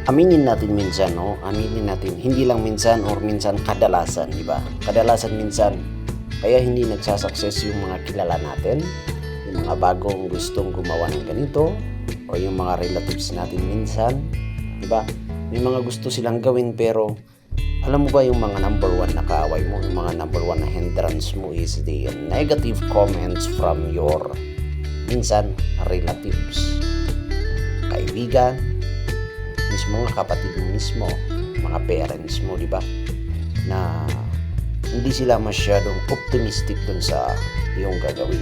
Aminin natin minsan, no? Aminin natin, hindi lang minsan or minsan kadalasan, di ba? Kadalasan minsan, kaya hindi nagsasucess yung mga kilala natin, yung mga bagong gustong gumawa ng ganito, o yung mga relatives natin minsan, di ba? May mga gusto silang gawin pero alam mo ba yung mga number one na kaaway mo, yung mga number one na hindrance mo is the negative comments from your minsan relatives, kaibigan, mismo mga kapatid mo mismo, mga parents mo, di ba? Na hindi sila masyadong optimistic dun sa iyong gagawin.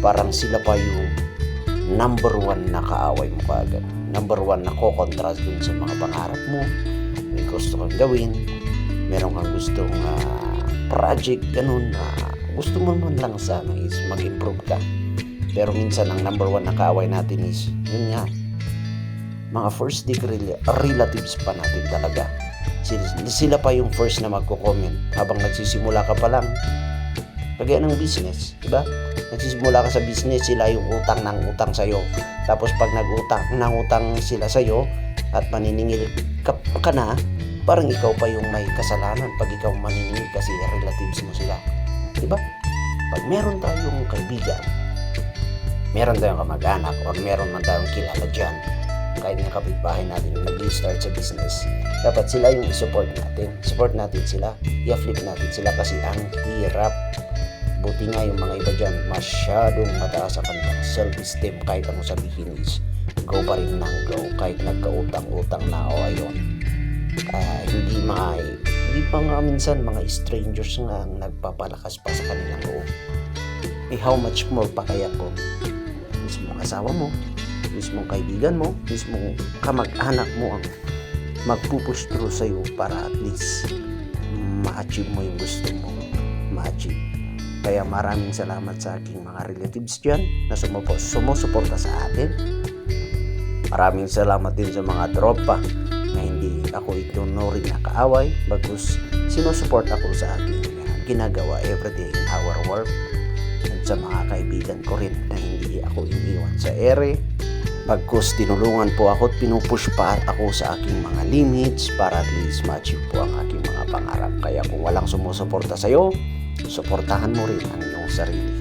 Parang sila pa yung number one na kaaway mo kaagad. Number one na ko-contrast dun sa mga pangarap mo. May gusto kang gawin, meron kang gustong project, ganun. Gusto mo man lang sana is mag-improve ka. Pero minsan ang number one na kaaway natin is, yun nga, mga first degree relatives pa natin talaga. Sila pa yung first na magko-comment habang nagsisimula ka pa lang. Kagaya ng business, di ba? Nagsisimula ka sa business, sila yung utang ng utang sa'yo. Tapos pag nag-utang ng utang sila sa'yo at maniningil ka na, parang ikaw pa yung may kasalanan pag ikaw maniningil kasi relatives mo sila. Di ba? Pag meron tayong kaibigan, meron tayong kamag-anak, or meron man tayong kilala dyan, kahit nga kapitbahay natin na nag-start sa business, dapat sila yung i-support natin. Support natin sila, i-flip natin sila kasi ang hirap. Buti nga yung mga iba dyan, masyadong mataas sa kanilang self-esteem. Kahit ano sabihin is, go pa rin ng go. Kahit nagkautang-utang na o ayun. Hindi pa nga minsan mga strangers nga ang nagpapalakas pa sa kanilang loob. How much more pa kaya kung mismong asawa mo, mismong kaibigan mo, mismong kamag-anak mo ang magpupush through sa'yo para at least ma-achieve mo yung gusto mo ma-achieve. Kaya maraming salamat sa aking mga relatives dyan na sumusuporta sa atin. Maraming salamat din sa mga tropa na hindi ako itunuring na kaaway, bagkus sinusuport ako sa aking ginagawa everyday in our work. At sa mga kaibigan ko rin na hindi ako iniwan sa ere, bagkus tinulungan po ako at pinupush pa ako sa aking mga limits para at least ma-achieve po ang aking mga pangarap. Kaya kung walang sumusuporta sa'yo, suportahan mo rin ang iyong sarili.